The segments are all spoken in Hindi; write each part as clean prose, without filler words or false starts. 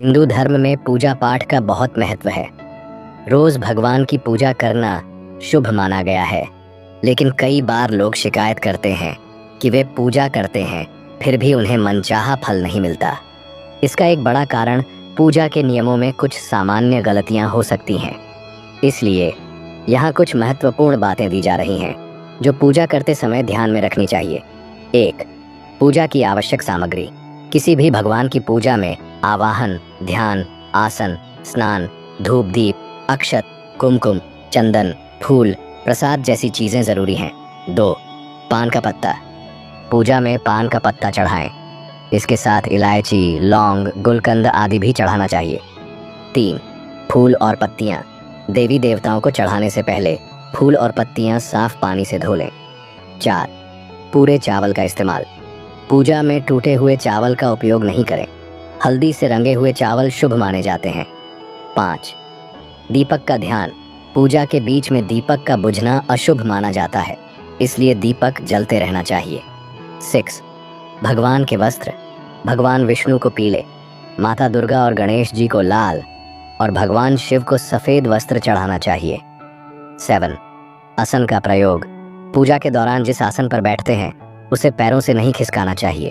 हिंदू धर्म में पूजा पाठ का बहुत महत्व है। रोज भगवान की पूजा करना शुभ माना गया है, लेकिन कई बार लोग शिकायत करते हैं कि वे पूजा करते हैं फिर भी उन्हें मनचाहा फल नहीं मिलता। इसका एक बड़ा कारण पूजा के नियमों में कुछ सामान्य गलतियां हो सकती हैं। इसलिए यहाँ कुछ महत्वपूर्ण बातें दी जा रही हैं जो पूजा करते समय ध्यान में रखनी चाहिए। 1. पूजा की आवश्यक सामग्री। किसी भी भगवान की पूजा में आवाहन, ध्यान, आसन, स्नान, धूप दीप, अक्षत, कुमकुम, चंदन, फूल, प्रसाद जैसी चीजें जरूरी हैं। 2. पान का पत्ता। पूजा में पान का पत्ता चढ़ाएं। इसके साथ इलायची, लौंग, गुलकंद आदि भी चढ़ाना चाहिए। 3. फूल और पत्तियां। देवी देवताओं को चढ़ाने से पहले फूल और पत्तियां साफ पानी से धो लें। 4. पूरे चावल का इस्तेमाल। पूजा में टूटे हुए चावल का उपयोग नहीं करें। हल्दी से रंगे हुए चावल शुभ माने जाते हैं। 5. दीपक का ध्यान। पूजा के बीच में दीपक का बुझना अशुभ माना जाता है, इसलिए दीपक जलते रहना चाहिए। 6. भगवान के वस्त्र। भगवान विष्णु को पीले, माता दुर्गा और गणेश जी को लाल और भगवान शिव को सफ़ेद वस्त्र चढ़ाना चाहिए। 7. आसन का प्रयोग। पूजा के दौरान जिस आसन पर बैठते हैं उसे पैरों से नहीं खिसकाना चाहिए।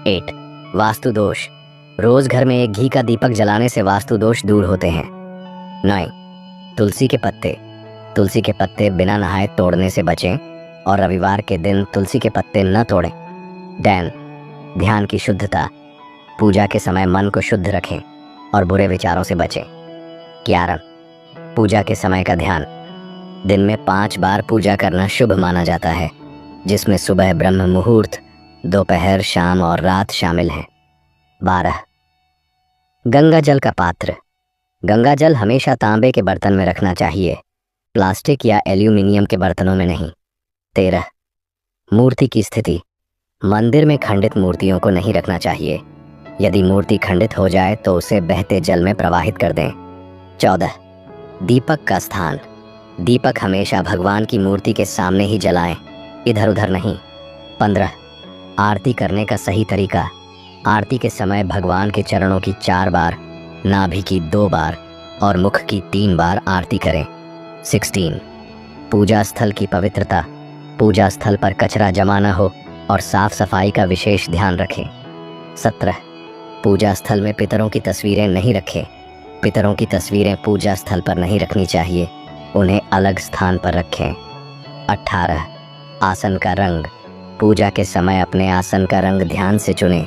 8. वास्तु दोष। रोज घर में एक घी का दीपक जलाने से वास्तु दोष दूर होते हैं। 9. तुलसी के पत्ते। तुलसी के पत्ते बिना नहाए तोड़ने से बचें और रविवार के दिन तुलसी के पत्ते न तोड़ें। 10. ध्यान की शुद्धता। पूजा के समय मन को शुद्ध रखें और बुरे विचारों से बचें। 11. पूजा के समय का ध्यान। दिन में 5 बार पूजा करना शुभ माना जाता है, जिसमें सुबह ब्रह्म मुहूर्त, दोपहर, शाम और रात शामिल हैं। 12. गंगा जल का पात्र। गंगा जल हमेशा तांबे के बर्तन में रखना चाहिए, प्लास्टिक या एल्यूमिनियम के बर्तनों में नहीं। 13. मूर्ति की स्थिति। मंदिर में खंडित मूर्तियों को नहीं रखना चाहिए। यदि मूर्ति खंडित हो जाए तो उसे बहते जल में प्रवाहित कर दें। 14. दीपक का स्थान। दीपक हमेशा भगवान की मूर्ति के सामने ही जलाएं, इधर उधर नहीं। 15. आरती करने का सही तरीका। आरती के समय भगवान के चरणों की 4 बार, नाभि की 2 बार और मुख की 3 बार आरती करें। 16. पूजा स्थल की पवित्रता। पूजा स्थल पर कचरा जमा न हो और साफ सफाई का विशेष ध्यान रखें। 17. पूजा स्थल में पितरों की तस्वीरें नहीं रखें। पितरों की तस्वीरें पूजा स्थल पर नहीं रखनी चाहिए, उन्हें अलग स्थान पर रखें। 18. आसन का रंग। पूजा के समय अपने आसन का रंग ध्यान से चुनें।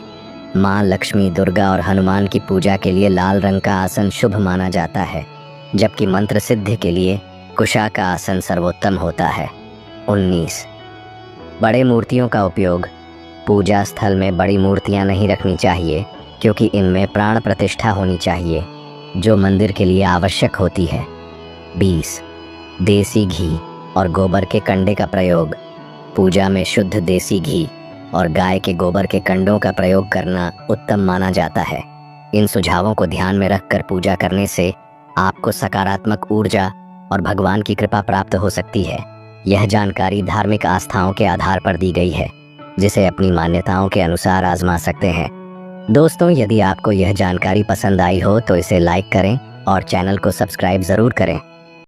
माँ लक्ष्मी, दुर्गा और हनुमान की पूजा के लिए लाल रंग का आसन शुभ माना जाता है, जबकि मंत्र सिद्धि के लिए कुशा का आसन सर्वोत्तम होता है। 19. बड़े मूर्तियों का उपयोग। पूजा स्थल में बड़ी मूर्तियाँ नहीं रखनी चाहिए, क्योंकि इनमें प्राण प्रतिष्ठा होनी चाहिए, जो मंदिर के लिए आवश्यक होती है। 20. देसी घी और गोबर के कंडे का प्रयोग। पूजा में शुद्ध देसी घी और गाय के गोबर के कंडों का प्रयोग करना उत्तम माना जाता है। इन सुझावों को ध्यान में रखकर पूजा करने से आपको सकारात्मक ऊर्जा और भगवान की कृपा प्राप्त हो सकती है। यह जानकारी धार्मिक आस्थाओं के आधार पर दी गई है, जिसे अपनी मान्यताओं के अनुसार आजमा सकते हैं। दोस्तों, यदि आपको यह जानकारी पसंद आई हो तो इसे लाइक करें और चैनल को सब्सक्राइब ज़रूर करें।